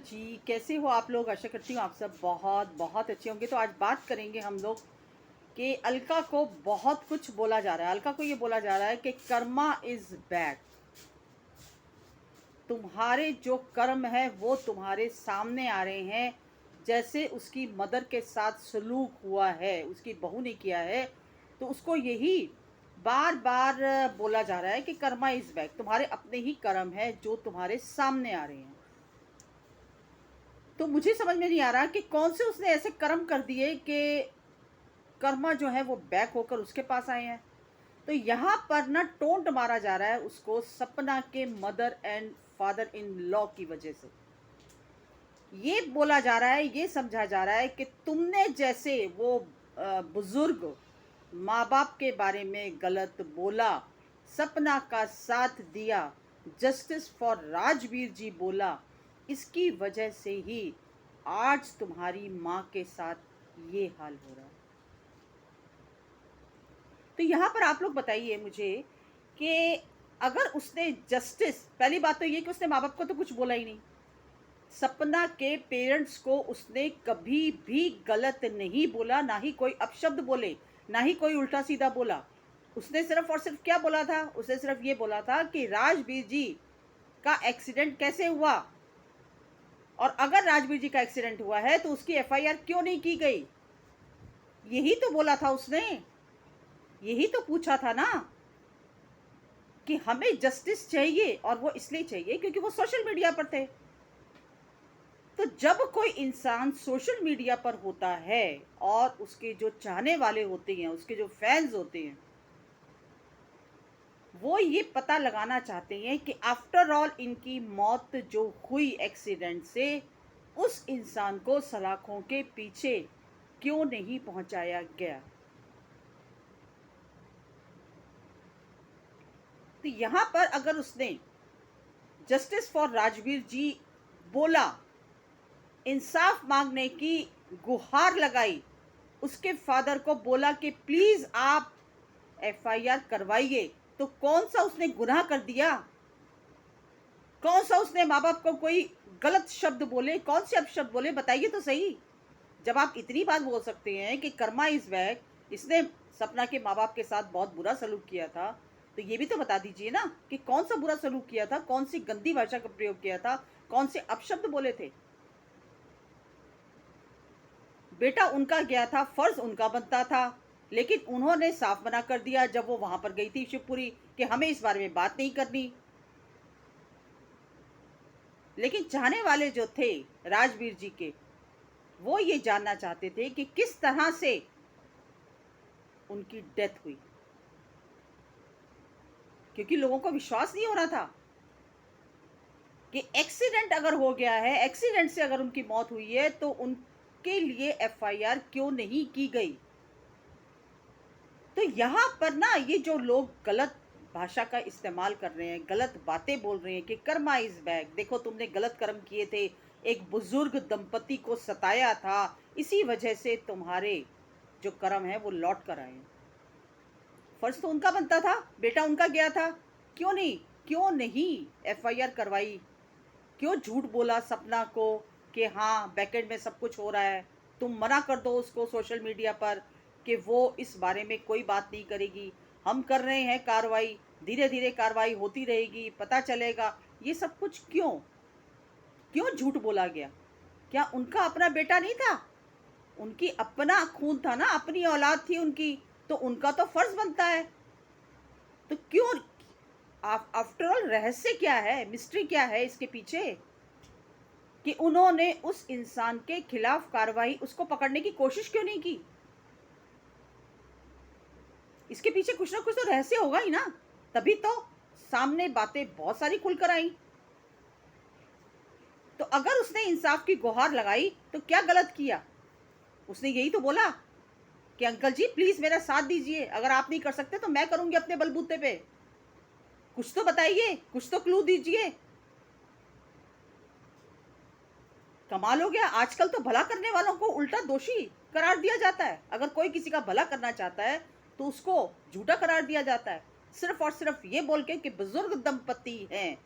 जी, कैसे हो आप लोग? आशा करती हूँ आप सब बहुत बहुत अच्छे होंगे। तो आज बात करेंगे हम लोग कि अलका को बहुत कुछ बोला जा रहा है। अलका को ये बोला जा रहा है कि कर्मा इज़ बैक। तुम्हारे जो कर्म है वो तुम्हारे सामने आ रहे हैं। जैसे उसकी मदर के साथ सलूक हुआ है, उसकी बहू ने किया है, तो उसको यही बार-बार बोला जा रहा है कि कर्मा इज़ बैक। तुम्हारे अपने ही कर्म है जो तुम्हारे सामने आ रहे हैं। तो मुझे समझ में नहीं आ रहा कि कौन से उसने ऐसे कर्म कर दिए कि कर्मा जो है वो बैक होकर उसके पास आए हैं। तो यहाँ पर ना टोंट मारा जा रहा है उसको सपना के mother and father in law की वजह से। ये बोला जा रहा है, ये समझा जा रहा है कि तुमने जैसे वो बुजुर्ग माँ बाप के बारे में गलत बोला, सपना का साथ दिया, जस्टिस फॉर राजवीर जी बोला, इसकी वजह से ही आज तुम्हारी माँ के साथ ये हाल हो रहा है। तो यहाँ पर आप लोग बताइए मुझे कि अगर उसने जस्टिस, पहली बात तो ये कि उसने माँ बाप को तो कुछ बोला ही नहीं। सपना के पेरेंट्स को उसने कभी भी गलत नहीं बोला, ना ही कोई अपशब्द बोले, ना ही कोई उल्टा सीधा बोला। उसने सिर्फ और सिर्फ क्या बोला था? उसने सिर्फ ये बोला था कि राजवीर जी का एक्सीडेंट कैसे हुआ, और अगर राजवीर जी का एक्सीडेंट हुआ है तो उसकी एफआईआर क्यों नहीं की गई। यही तो बोला था उसने, यही तो पूछा था ना कि हमें जस्टिस चाहिए, और वो इसलिए चाहिए क्योंकि वो सोशल मीडिया पर थे। तो जब कोई इंसान सोशल मीडिया पर होता है और उसके जो चाहने वाले होते हैं, उसके जो फैंस होते हैं, वो ये पता लगाना चाहते हैं कि आफ्टर ऑल इनकी मौत जो हुई एक्सीडेंट से, उस इंसान को सलाखों के पीछे क्यों नहीं पहुंचाया गया। तो यहाँ पर अगर उसने जस्टिस फॉर राजवीर जी बोला, इंसाफ मांगने की गुहार लगाई, उसके फादर को बोला कि प्लीज आप एफआईआर करवाइए, तो कौन सा उसने गुनाह कर दिया? कौन सा उसने माँ बाप को कोई गलत शब्द बोले, कौन से अपशब्द बोले, बताइए तो सही। जब आप इतनी बात बोल सकते हैं कि कर्मा इज बैक, इसने सपना के माँ बाप के साथ बहुत बुरा सलूक किया था, तो ये भी तो बता दीजिए ना कि कौन सा बुरा सलूक किया था, कौन सी गंदी भाषा का प्रयोग किया था, कौन से अपशब्द बोले थे। बेटा उनका गया था, फर्ज उनका बनता था, लेकिन उन्होंने साफ मना कर दिया जब वो वहां पर गई थी शिवपुरी कि हमें इस बारे में बात नहीं करनी। लेकिन चाहने वाले जो थे राजवीर जी के, वो ये जानना चाहते थे कि किस तरह से उनकी डेथ हुई, क्योंकि लोगों को विश्वास नहीं हो रहा था कि एक्सीडेंट अगर हो गया है, एक्सीडेंट से अगर उनकी मौत हुई है, तो उनके लिए एफआईआर क्यों नहीं की गई। तो यहाँ पर ना ये जो लोग गलत भाषा का इस्तेमाल कर रहे हैं, गलत बातें बोल रहे हैं कि कर्मा इज बैक, देखो तुमने गलत कर्म किए थे, एक बुजुर्ग दंपति को सताया था, इसी वजह से तुम्हारे जो कर्म है वो लौट कर आए हैं। फर्ज तो उनका बनता था, बेटा उनका गया था, क्यों नहीं एफआईआर करवाई? क्यों झूठ बोला सपना को कि हाँ बैकएंड में सब कुछ हो रहा है? तुम मना कर दो उसको सोशल मीडिया पर कि वो इस बारे में कोई बात नहीं करेगी, हम कर रहे हैं कार्रवाई, धीरे धीरे कार्रवाई होती रहेगी, पता चलेगा। ये सब कुछ क्यों, क्यों झूठ बोला गया? क्या उनका अपना बेटा नहीं था? उनकी अपना खून था ना, अपनी औलाद थी उनकी, तो उनका तो फर्ज बनता है। तो क्यों, आफ्टर ऑल रहस्य क्या है, मिस्ट्री क्या है इसके पीछे कि उन्होंने उस इंसान के खिलाफ कार्रवाई, उसको पकड़ने की कोशिश क्यों नहीं की? इसके पीछे कुछ ना कुछ तो रहस्य होगा ही ना, तभी तो सामने बातें बहुत सारी खुलकर आई। तो अगर उसने इंसाफ की गुहार लगाई तो क्या गलत किया? उसने यही तो बोला कि अंकल जी प्लीज मेरा साथ दीजिए, अगर आप नहीं कर सकते तो मैं करूंगी अपने बलबूते पे। कुछ तो बताइए, कुछ तो क्लू दीजिए। कमाल हो गया, आजकल तो भला करने वालों को उल्टा दोषी करार दिया जाता है। अगर कोई किसी का भला करना चाहता है तो उसको झूठा करार दिया जाता है, सिर्फ और सिर्फ ये बोल के कि बुजुर्ग दंपति हैं।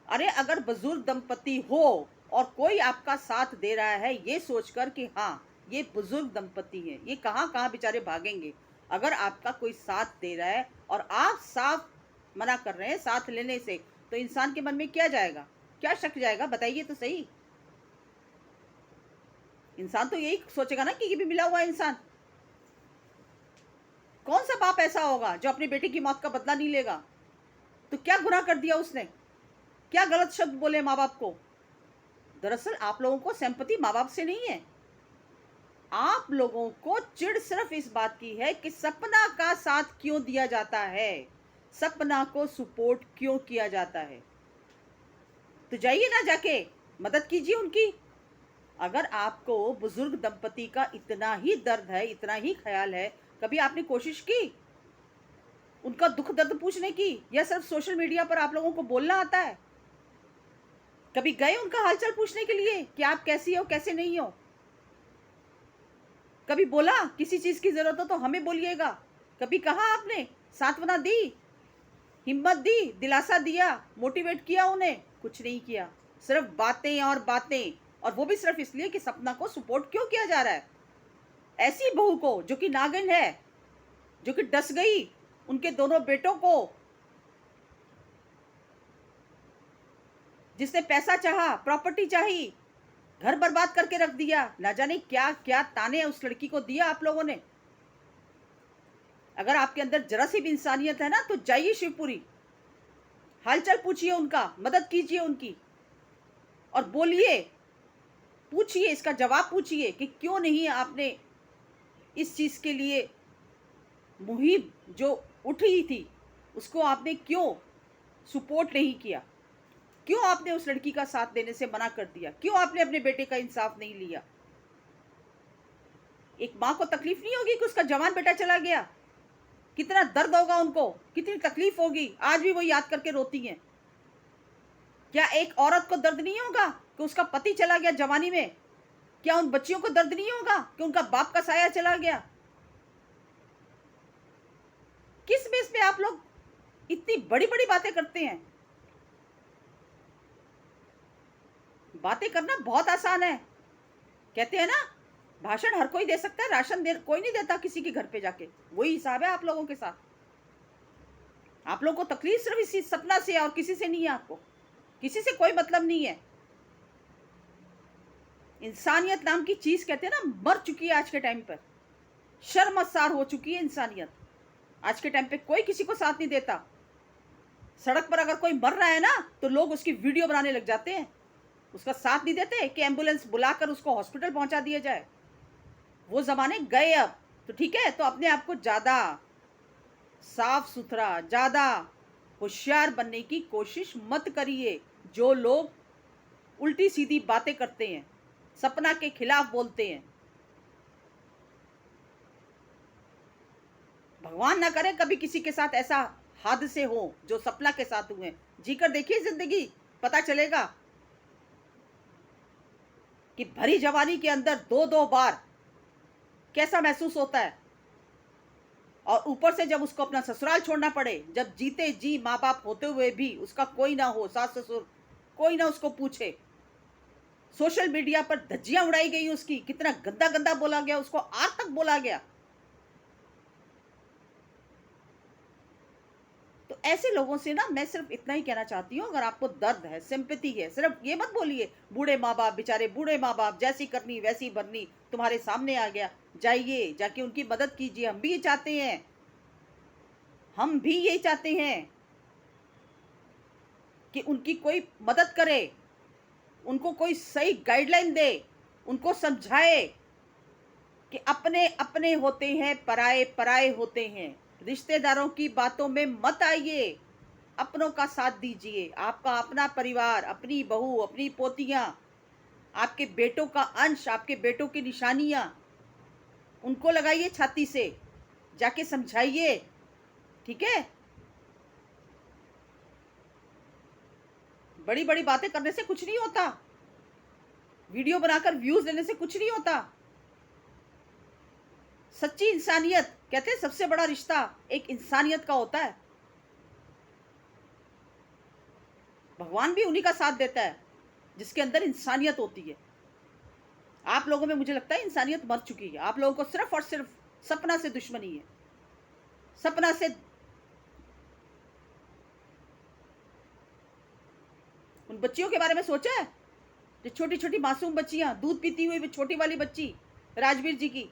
अरे अगर बुजुर्ग दंपति हो और कोई आपका साथ दे रहा है ये सोचकर कि हाँ ये बुजुर्ग दंपति है, ये कहाँ कहाँ बेचारे भागेंगे। अगर आपका कोई साथ दे रहा है और आप साफ मना कर रहे हैं साथ लेने से, तो इंसान के मन में क्या जाएगा, क्या शक जाएगा, बताइए तो सही। इंसान तो यही सोचेगा ना कि ये भी मिला हुआ है इंसान। कौन सा बाप ऐसा होगा जो अपनी बेटी की मौत का बदला नहीं लेगा। तो क्या गुनाह कर दिया उसने, क्या गलत शब्द बोले माँ बाप को। दरअसल आप लोगों को सिंपैथी माँ बाप से नहीं है, आप लोगों को चिढ़ सिर्फ इस बात की है कि सपना का साथ क्यों दिया जाता है, सपना को सपोर्ट क्यों किया जाता है। तो जाइए ना, जाके मदद कीजिए उनकी। अगर आपको बुजुर्ग दंपति का इतना ही दर्द है, इतना ही ख्याल है, कभी आपने कोशिश की उनका दुख दर्द पूछने की, या सिर्फ सोशल मीडिया पर आप लोगों को बोलना आता है। कभी गए उनका हालचाल पूछने के लिए कि आप कैसी हो कैसे नहीं हो। कभी बोला किसी चीज की जरूरत हो तो हमें बोलिएगा। कभी कहा आपने, सांत्वना दी, हिम्मत दी, दिलासा दिया, मोटिवेट किया उन्हें। कुछ नहीं किया, सिर्फ बातें और बातें। और वो भी सिर्फ इसलिए कि सपना को सपोर्ट क्यों किया जा रहा है। ऐसी बहू को जो कि नागिन है, जो कि डस गई उनके दोनों बेटों को, जिसने पैसा चाहा, प्रॉपर्टी चाही, घर बर्बाद करके रख दिया। ना जाने क्या क्या ताने उस लड़की को दिया आप लोगों ने। अगर आपके अंदर जरा सी भी इंसानियत है ना, तो जाइए शिवपुरी, हालचाल पूछिए उनका, मदद कीजिए उनकी, और बोलिए, पूछिए, इसका जवाब पूछिए कि क्यों नहीं आपने इस चीज के लिए मुहिम जो उठी थी उसको आपने क्यों सपोर्ट नहीं किया, क्यों आपने उस लड़की का साथ देने से मना कर दिया, क्यों आपने अपने बेटे का इंसाफ नहीं लिया। एक माँ को तकलीफ नहीं होगी कि उसका जवान बेटा चला गया। कितना दर्द होगा उनको, कितनी तकलीफ होगी, आज भी वो याद करके रोती हैं। क्या एक औरत को दर्द नहीं होगा कि उसका पति चला गया जवानी में। क्या उन बच्चियों को दर्द नहीं होगा कि उनका बाप का साया चला गया। किस बेस पे आप लोग इतनी बड़ी बड़ी बातें करते हैं। बातें करना बहुत आसान है, कहते हैं ना, भाषण हर कोई दे सकता है, राशन दे कोई नहीं देता किसी के घर पे जाके। वही हिसाब है आप लोगों के साथ। आप लोगों को तकलीफ सिर्फ इसी सपना से और किसी से नहीं है। आपको किसी से कोई मतलब नहीं है। इंसानियत नाम की चीज कहते हैं ना, मर चुकी है आज के टाइम पर। शर्मसार हो चुकी है इंसानियत। आज के टाइम पे कोई किसी को साथ नहीं देता। सड़क पर अगर कोई मर रहा है ना, तो लोग उसकी वीडियो बनाने लग जाते हैं। उसका साथ नहीं देते कि एम्बुलेंस बुलाकर उसको हॉस्पिटल पहुंचा दिया जाए। वो जमाने गए अब। तो ठीक है, तो अपने आप को ज्यादा साफ सुथरा, ज्यादा होशियार बनने की कोशिश मत करिए। जो लोग उल्टी सीधी बातें करते हैं, सपना के खिलाफ बोलते हैं, भगवान ना करे कभी किसी के साथ ऐसा हादसे हो जो सपना के साथ हुए। जीकर देखिए जिंदगी, पता चलेगा कि भरी जवानी के अंदर दो दो बार कैसा महसूस होता है। और ऊपर से जब उसको अपना ससुराल छोड़ना पड़े, जब जीते जी माँ बाप होते हुए भी उसका कोई ना हो, सास ससुर कोई ना उसको पूछे। सोशल मीडिया पर धज्जियां उड़ाई गई उसकी, कितना गंदा गंदा बोला गया उसको, आर तक बोला गया। तो ऐसे लोगों से ना मैं सिर्फ इतना ही कहना चाहती हूँ, अगर आपको दर्द है, सिंपैथी है, सिर्फ ये मत बोलिए बूढ़े माँ बाप, बेचारे बूढ़े माँ बाप, जैसी करनी वैसी भरनी तुम्हारे सामने आ गया। जाइए, जाके उनकी मदद कीजिए। हम भी ये चाहते हैं, हम भी यही चाहते हैं कि उनकी कोई मदद करे, उनको कोई सही गाइडलाइन दे, उनको समझाए कि अपने अपने होते हैं, पराए पराए होते हैं। रिश्तेदारों की बातों में मत आइए, अपनों का साथ दीजिए। आपका अपना परिवार, अपनी बहू, अपनी पोतियां, आपके बेटों का अंश, आपके बेटों की निशानियां, उनको लगाइए छाती से, जाके समझाइए। ठीक है, बड़ी बड़ी बातें करने से कुछ नहीं होता, वीडियो बनाकर व्यूज लेने से कुछ नहीं होता। सच्ची इंसानियत, कहते हैं सबसे बड़ा रिश्ता एक इंसानियत का होता है। भगवान भी उन्हीं का साथ देता है जिसके अंदर इंसानियत होती है। आप लोगों में मुझे लगता है इंसानियत मर चुकी है। आप लोगों को सिर्फ और सिर्फ सपना से दुश्मनी है, सपना से। उन बच्चियों के बारे में सोचा है जो छोटी छोटी मासूम बच्चियां, दूध पीती हुई छोटी वाली बच्ची राजवीर जी की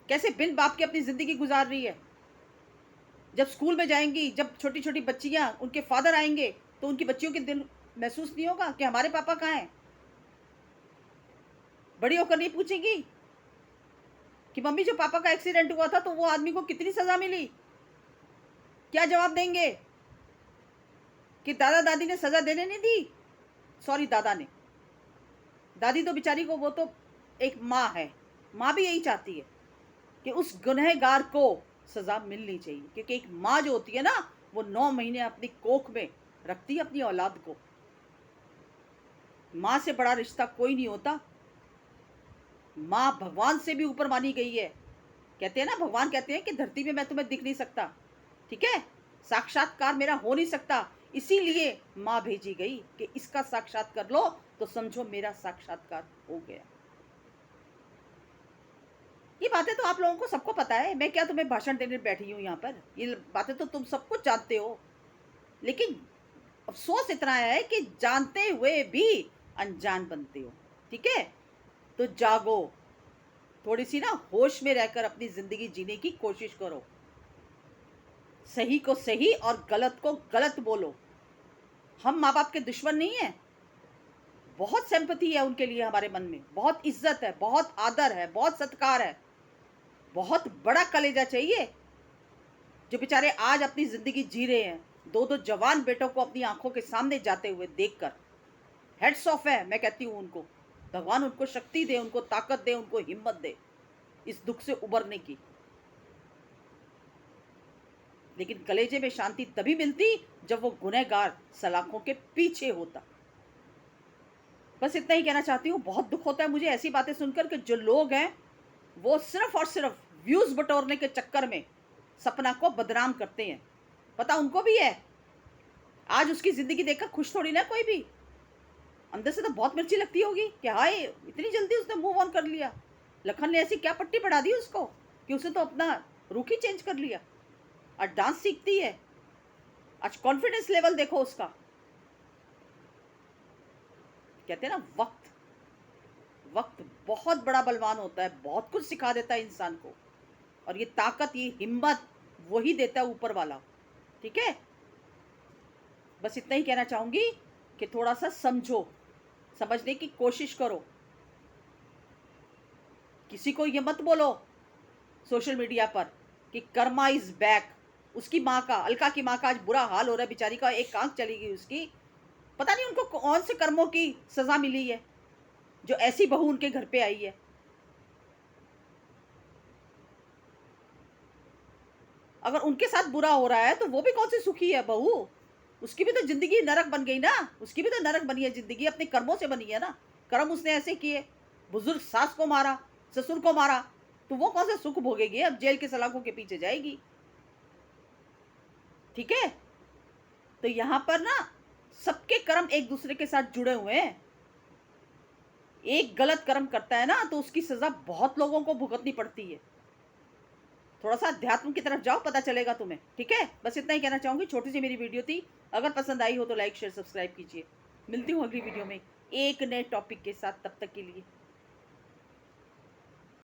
कैसे बिन बाप के अपनी जिंदगी गुजार रही है। जब स्कूल में जाएंगी, जब छोटी छोटी बच्चियां, उनके फादर आएंगे तो उनकी बच्चियों के दिल महसूस नहीं होगा कि हमारे पापा कहाँ हैं? बड़ी होकर नहीं पूछेंगी कि मम्मी जो पापा का एक्सीडेंट हुआ था तो वो आदमी को कितनी सजा मिली? क्या जवाब देंगे कि दादा दादी ने सजा देने नहीं दी? सॉरी, दादा ने, दादी तो बेचारी को, वो तो एक माँ है, माँ भी यही चाहती है कि उस गुनहगार को सजा मिलनी चाहिए, क्योंकि एक माँ जो होती है ना, वो 9 महीने अपनी कोख में रखती है अपनी औलाद को। माँ से बड़ा रिश्ता कोई नहीं होता। माँ भगवान से भी ऊपर मानी गई है। कहते हैं ना, भगवान कहते हैं कि धरती में मैं तुम्हें दिख नहीं सकता, ठीक है, साक्षात्कार मेरा हो नहीं सकता, इसीलिए माँ भेजी गई कि इसका साक्षात कर लो तो समझो मेरा साक्षात्कार हो गया। ये बातें तो आप लोगों को सबको पता है। मैं क्या तुम्हें भाषण देने बैठी हूँ यहाँ पर? ये बातें तो तुम सब कुछ जानते हो, लेकिन अफसोस इतना है कि जानते हुए भी अनजान बनते हो। ठीक है, तो जागो, थोड़ी सी ना होश में रहकर अपनी जिंदगी जीने की कोशिश करो। सही को सही और गलत को गलत बोलो। हम माँ बाप के दुश्मन नहीं है। बहुत सिंपैथी है उनके लिए हमारे मन में, बहुत इज्जत है, बहुत आदर है, बहुत सत्कार है, बहुत बड़ा कलेजा चाहिए। जो बेचारे आज अपनी जिंदगी जी रहे हैं, दो दो जवान बेटों को अपनी आंखों के सामने जाते हुए देखकर हेड्स ऑफ है, मैं कहती हूँ उनको। भगवान उनको शक्ति दे, उनको ताकत दे, उनको हिम्मत दे इस दुख से उबरने की। लेकिन कलेजे में शांति तभी मिलती जब वो गुनहगार सलाखों के पीछे होता। बस इतना ही कहना चाहती हूँ। बहुत दुख होता है मुझे ऐसी बातें सुनकर कि जो लोग हैं वो सिर्फ और सिर्फ व्यूज बटोरने के चक्कर में सपना को बदनाम करते हैं। पता उनको भी है, आज उसकी जिंदगी देखकर खुश थोड़ी ना कोई भी। अंदर से तो बहुत मिर्ची लगती होगी कि हाय, इतनी जल्दी उसने मूव ऑन कर लिया। लखन ने ऐसी क्या पट्टी पढ़ा दी उसको कि उसे तो अपना रुख ही चेंज कर लिया। आज डांस सीखती है, आज कॉन्फिडेंस लेवल देखो उसका। कहते हैं ना, वक्त वक्त बहुत बड़ा बलवान होता है, बहुत कुछ सिखा देता है इंसान को। और ये ताकत, ये हिम्मत वही देता है ऊपर वाला। ठीक है, बस इतना ही कहना चाहूंगी कि थोड़ा सा समझो, समझने की कोशिश करो। किसी को ये मत बोलो सोशल मीडिया पर कि कर्मा इज बैक। उसकी माँ का, अलका की माँ का आज बुरा हाल हो रहा है बेचारी का, एक आंख चली गई उसकी। पता नहीं उनको कौन से कर्मों की सजा मिली है जो ऐसी बहू उनके घर पे आई है। अगर उनके साथ बुरा हो रहा है तो वो भी कौन सी सुखी है बहू? उसकी भी तो जिंदगी नरक बन गई ना, उसकी भी तो नरक बनी है जिंदगी, अपने कर्मों से बनी है ना। कर्म उसने ऐसे किए, बुजुर्ग सास को मारा, ससुर को मारा, तो वो कौन सा सुख भोगेगी? अब जेल के सलाखों के पीछे जाएगी। ठीक है, तो यहां पर ना सबके कर्म एक दूसरे के साथ जुड़े हुए हैं। एक गलत कर्म करता है ना तो उसकी सजा बहुत लोगों को भुगतनी पड़ती है। थोड़ा सा अध्यात्म की तरफ जाओ, पता चलेगा तुम्हें। ठीक है, बस इतना ही कहना चाहूंगी। छोटी सी मेरी वीडियो थी, अगर पसंद आई हो तो लाइक शेयर सब्सक्राइब कीजिए। मिलती हूँ अगली वीडियो में एक नए टॉपिक के साथ। तब तक के लिए